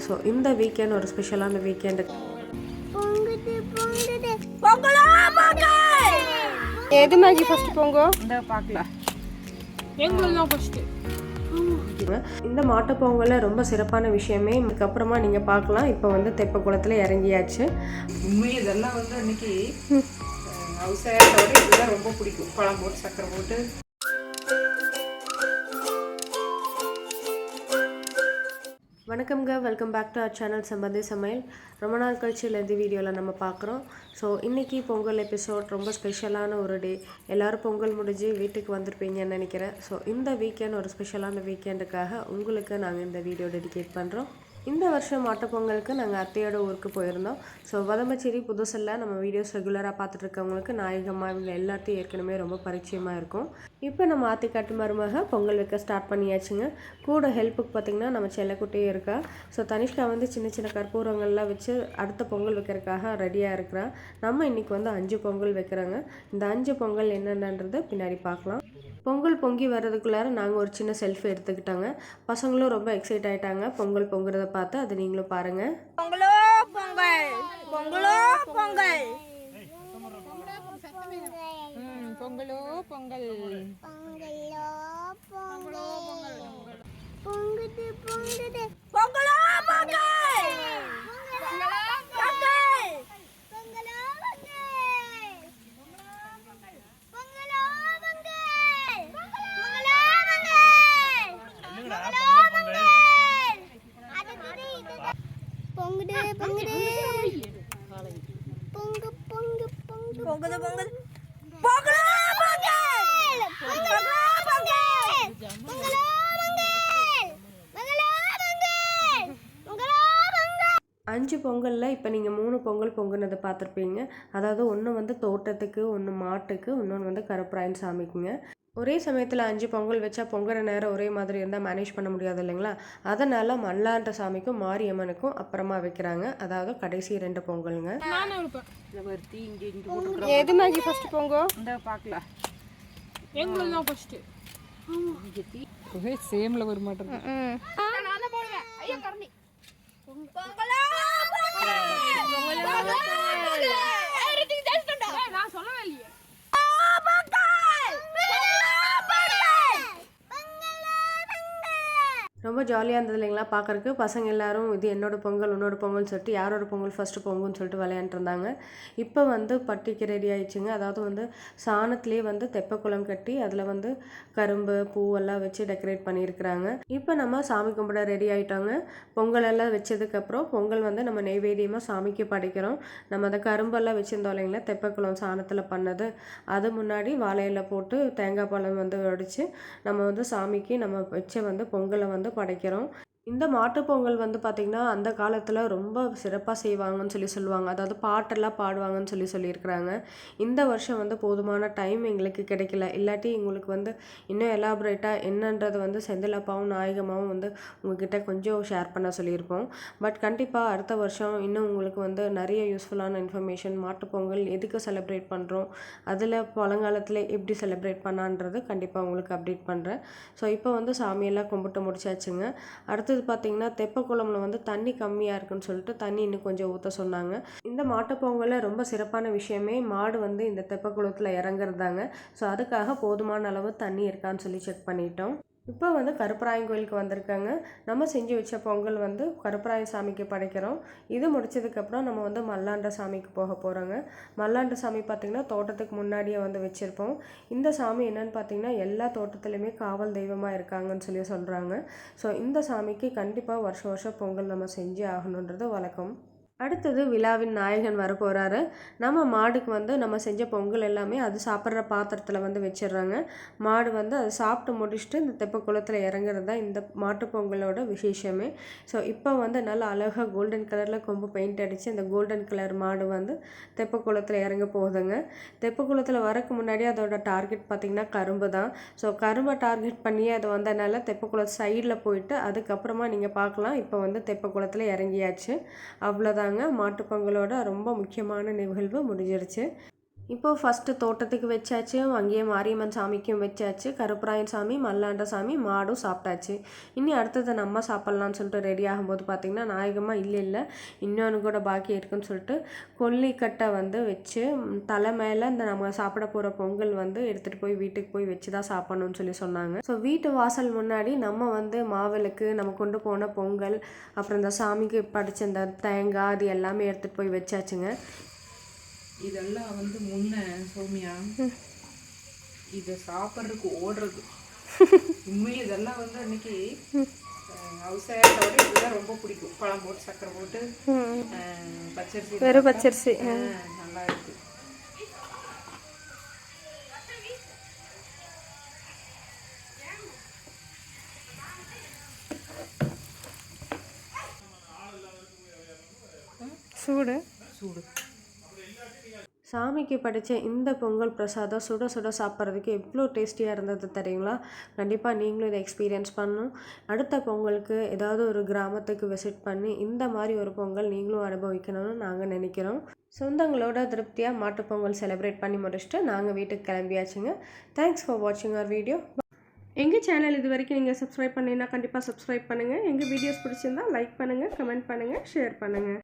So இந்த weekend ஒரு ஸ்பெஷலான வீக்கெண்டு. எது மேகி ஃபர்ஸ்ட் பொங்கோ இந்த பார்க்கலாம் எங்களுதான் ஃபர்ஸ்ட். இந்த மாட்டுப் பொங்கலில் ரொம்ப சிறப்பான விஷயமே இதுக்கப்புறமா நீங்கள் பார்க்கலாம். இப்போ வந்து தெப்பக்குளத்தில் இறங்கியாச்சு. உண்மையை இதெல்லாம் வந்து அன்னைக்கு அவசரத்தோட இதுதான் ரொம்ப பிடிக்கும். பழம் போட்டு சக்கரை போட்டு. வணக்கம்ங்க, welcome back to our channel Sambandhi Samayal. ரொம்ப நாள் கழிச்சு இந்த வீடியோவில் நம்ம பார்க்குறோம். ஸோ இன்றைக்கி பொங்கல் எபிசோட் ரொம்ப ஸ்பெஷலான ஒரு டே. எல்லோரும் பொங்கல் முடிஞ்சு வீட்டுக்கு வந்திருப்பீங்கன்னு நினைக்கிறேன். ஸோ இந்த வீக்கெண்ட் ஒரு ஸ்பெஷலான வீக்கெண்டுக்காக உங்களுக்கு நாங்கள் இந்த வீடியோ டெடிகேட் பண்ணுறோம். இந்த வருஷம் மாட்டுப் பொங்கலுக்கு நாங்கள் அத்தையோட ஊருக்கு போயிருந்தோம். ஸோ வதம்பச்சேரி புதுசில் நம்ம வீடியோஸ் ரெகுலராக பார்த்துட்டு இருக்கவங்களுக்கு நாயகமாக இவங்க எல்லாத்தையும் ஏற்கனவே ரொம்ப பரிச்சயமாக இருக்கும். இப்போ நம்ம ஆத்திக்காட்டு மருமக பொங்கல் வைக்க ஸ்டார்ட் பண்ணியாச்சுங்க. கூட ஹெல்ப்புக்கு பார்த்திங்கன்னா நம்ம செல்லக்குட்டியே இருக்கா. ஸோ தனிஷ்கா வந்து சின்ன சின்ன கற்பூரங்கள்லாம் வச்சு அடுத்த பொங்கல் வைக்கிறதுக்காக ரெடியாக இருக்கிறா. நம்ம இன்றைக்கி வந்து 5 பொங்கல் வைக்கிறாங்க. இந்த 5 பொங்கல் என்னென்னன்றது பின்னாடி பார்க்கலாம். பொங்கல் பொங்கி வர்றதுக்குள்ளார நாங்கள் ஒரு சின்ன செல்ஃபி எடுத்துக்கிட்டாங்க. பசங்களும் ரொம்ப எக்ஸைட் ஆகிட்டாங்க பொங்கல் பொங்குறத பார்த்து. அதை நீங்களும் பாருங்கள். பொங்கலோ பொங்கல், பொங்கலோ பொங்கல், பொங்கலோ பொங்கல், பொங்கலோ பொங்கல், பொங்குது பொங்குது, பொங்கலோ பொங்கல், பொங்கலோ பொங்கல், பொங்கலோ பொங்கல், பொங்கலோ பொங்கல், பொங்கலோ பொங்கல், பொங்குது பொங்குது, பொங்கு பொங்கு பொங்கு, பொங்குது பொங்குது, பொங்கலோ பொங்கல், பொங்கலோ பொங்கல், பொங்கலோ பொங்கல், பொங்கலோ பொங்கல், பொங்கலோ பொங்கல். 5 பொங்கலில் இப்போ நீங்கள் 3 பொங்கல் பொங்குனதை பார்த்துருப்பீங்க. அதாவது ஒன்று வந்து தோட்டத்துக்கு, ஒன்று மாட்டுக்கு, இன்னொன்று வந்து கருப்பராயன் சாமிக்குங்க. ஒரே சமயத்தில் 5 பொங்கல் வச்சா பொங்குற நேரம் ஒரே மாதிரி இருந்தால் மேனேஜ் பண்ண முடியாது இல்லைங்களா? அதனால் மல்லாண்ட சாமிக்கும் மாரியம்மனுக்கும் அப்புறமா வைக்கிறாங்க. அதாவது கடைசி 2 பொங்கலுங்க. எது மேகி ஃபர்ஸ்ட் பொங்கோ இந்த பார்க்கலாம் எங்களுதான் ஃபர்ஸ்ட். சேம்ல வர மாட்டேங்குது. நான் சொல்லவே இல்லையே. ரொம்ப ஜாலியாக இருந்தது இல்லைங்களா பார்க்குறக்கு. பசங்க எல்லாரும் இது என்னோட பொங்கல் உன்னோட பொங்கல்னு சொல்லிட்டு யாரோட பொங்கல் ஃபஸ்ட்டு பொங்குன்னு சொல்லிட்டு விளையாண்டுருந்தாங்க. இப்போ வந்து பட்டிக்கு ரெடி ஆயிடுச்சுங்க. அதாவது வந்து சாணத்துலேயே வந்து தெப்பக்குளம் கட்டி அதில் வந்து கரும்பு பூவெல்லாம் வச்சு டெக்கரேட் பண்ணியிருக்கிறாங்க. இப்போ நம்ம சாமி கும்பிட ரெடி ஆகிட்டோங்க. பொங்கல் எல்லாம் வச்சதுக்கப்புறம் பொங்கல் வந்து நம்ம நெய்வேத்தியமாக சாமிக்கு படைக்கிறோம். நம்ம அந்த கரும்பெல்லாம் வச்சுருந்தோம் இல்லைங்களா, தெப்பக்குளம் சாணத்தில் பண்ணது. அது முன்னாடி வாழையில போட்டு தேங்காய் பழம் வந்து உடைச்சு நம்ம வந்து சாமிக்கு நம்ம வச்ச வந்து பொங்கலை வந்து படைக்கிறோம். இந்த மாட்டுப் பொங்கல் வந்து பார்த்திங்கன்னா அந்த காலத்தில் ரொம்ப சிறப்பாக செய்வாங்கன்னு சொல்லுவாங்க. அதாவது பாட்டெல்லாம் பாடுவாங்கன்னு சொல்லியிருக்கிறாங்க. இந்த வருஷம் வந்து போதுமான டைம் எங்களுக்கு கிடைக்கல. இல்லாட்டி உங்களுக்கு வந்து இன்னும் எலாபரேட்டாக என்னன்றது வந்து செந்திலப்பாவும் நாயகமாகவும் வந்து உங்ககிட்ட கொஞ்சம் ஷேர் பண்ண சொல்லியிருப்போம். பட் கண்டிப்பாக அடுத்த வருஷம் இன்னும் உங்களுக்கு வந்து நிறைய யூஸ்ஃபுல்லான இன்ஃபர்மேஷன், மாட்டுப் பொங்கல் எதுக்கு செலிப்ரேட் பண்ணுறோம், அதில் பழங்காலத்தில் எப்படி செலிப்ரேட் பண்ணான்றது கண்டிப்பாக உங்களுக்கு அப்டேட் பண்ணுறேன். ஸோ இப்போ வந்து சாமியெல்லாம் கும்பிட்டு முடிச்சாச்சுங்க. அடுத்தது பார்த்தீங்கன்னா தெப்பக்குளம்ல வந்து தண்ணி கம்மியாக இருக்குன்னு சொல்லிட்டு தண்ணி இன்னும் கொஞ்சம் ஊற்ற சொன்னாங்க. இந்த மாட்டுப் பொங்கலில் ரொம்ப சிறப்பான விஷயமே மாடு வந்து இந்த தெப்பக்குளத்தில் இறங்குறதாங்க. ஸோ அதுக்காக போதுமான அளவு தண்ணி இருக்கான்னு சொல்லி செக் பண்ணிட்டோம். இப்போ வந்து கருப்பராயன் கோயிலுக்கு வந்திருக்காங்க. நம்ம செஞ்சு வச்ச பொங்கல் வந்து கருப்பராயன் சாமிக்கு படைக்கிறோம். இது முடிச்சதுக்கப்புறம் நம்ம வந்து மல்லாண்ட சாமிக்கு போக போகிறோங்க. மல்லாண்ட சாமி பார்த்திங்கன்னா தோட்டத்துக்கு முன்னாடியே வந்து வச்சுருப்போம். இந்த சாமி என்னென்னு பார்த்திங்கன்னா எல்லா தோட்டத்துலையுமே காவல் தெய்வமாக இருக்காங்கன்னு சொல்கிறாங்க. ஸோ இந்த சாமிக்கு கண்டிப்பாக வருஷம் பொங்கல் நம்ம செஞ்சு ஆகணுன்றது வழக்கம். அடுத்தது விழாவின் நாயகன் வர போகிறாரு. நம்ம மாடுக்கு வந்து நம்ம செஞ்ச பொங்கல் எல்லாமே அது சாப்பிட்ற பாத்திரத்தில் வந்து வச்சிடுறாங்க. மாடு வந்து அதை சாப்பிட்டு முடிச்சுட்டு இந்த தெப்பக்குளத்தில் இறங்குறது தான் இந்த மாட்டு பொங்கலோட விசேஷமே. ஸோ இப்போ வந்து நல்லா அழகாக கோல்டன் கலரில் கொம்பு பெயிண்ட் அடித்து இந்த கோல்டன் கலர் மாடு வந்து தெப்பக்குளத்தில் இறங்க போகுதுங்க. தெப்பக்குளத்தில் வரக்கு முன்னாடி அதோட டார்கெட் பார்த்திங்கன்னா கரும்பு தான். ஸோ கரும்பை டார்கெட் பண்ணி அது வந்ததுனால தெப்பக்குளத்து சைடில் போயிட்டு அதுக்கப்புறமா நீங்கள் பார்க்கலாம். இப்போ வந்து தெப்பக்குளத்தில் இறங்கியாச்சு. அவ்வளோதான். மாட்டுப் பொங்கலோட ரொம்ப முக்கியமான நிகழ்வு முடிஞ்சிருச்சு. இப்போது ஃபஸ்ட்டு தோட்டத்துக்கு வச்சாச்சு, அங்கேயே மாரியம்மன் சாமிக்கும் வச்சாச்சு, கருப்பராயன் சாமி, மல்லாண்ட சாமி, மாடும் சாப்பிட்டாச்சு. இனி அடுத்தது நம்ம சாப்பிட்லான்னு சொல்லிட்டு ரெடி ஆகும்போது பார்த்திங்கன்னா நாயகமாக இல்லை இன்னொன்று கூட பாக்கி இருக்குன்னு சொல்லிட்டு கொல்லிக்கட்டை வந்து வச்சு தலை மேலே இந்த நம்ம சாப்பிட போகிற பொங்கல் வந்து எடுத்துகிட்டு போய் வீட்டுக்கு போய் வச்சு தான் சாப்பிட்ணுன்னு சொல்லி சொன்னாங்க. ஸோ வீட்டு வாசல் முன்னாடி நம்ம வந்து மாவிளக்கு, நம்ம கொண்டு போன பொங்கல், அப்புறம் இந்த சாமிக்கு படித்த இந்த தேங்காய் அது எல்லாமே எடுத்துகிட்டு போய் வச்சாச்சுங்க. இதெல்லாம் வந்து முன்ன சௌமியா இதை சாப்பிட்றதுக்கு ஓடுறது உண்மையை இதெல்லாம் வந்து அன்னைக்கு அவசரத்தோட இதுதான் ரொம்ப பிடிக்கும். பழம் போட்டு சக்கரை போட்டு பச்சரிசி, வெறும் பச்சரிசி நல்லா இருக்கு. சூடு சூடு. சாமிக்கு படித்த இந்த பொங்கல் பிரசாதம் சுட சுட சாப்பிட்றதுக்கு எவ்வளோ டேஸ்டியாக இருந்தது தெரியுங்களா? கண்டிப்பாக நீங்களும் இதை எக்ஸ்பீரியன்ஸ் பண்ணணும். அடுத்த பொங்கலுக்கு ஏதாவது ஒரு கிராமத்துக்கு விசிட் பண்ணி இந்த மாதிரி ஒரு பொங்கல் நீங்களும் அனுபவிக்கணும்னு நாங்கள் நினைக்கிறோம். சொந்தங்களோட திருப்தியாக மாட்டுப்பொங்கல் செலிப்ரேட் பண்ணி முடிச்சுட்டு நாங்கள் வீட்டுக்கு கிளம்பியாச்சுங்க. தேங்க்ஸ் ஃபார் வாட்சிங் அவர் வீடியோ. எங்கள் சேனல் இது வரைக்கும் நீங்கள் சப்ஸ்கிரைப் பண்ணிங்கன்னா கண்டிப்பாக சப்ஸ்கிரைப் பண்ணுங்கள். எங்கள் வீடியோஸ் பிடிச்சிருந்தால் லைக் பண்ணுங்கள், கமெண்ட் பண்ணுங்கள், ஷேர் பண்ணுங்கள்.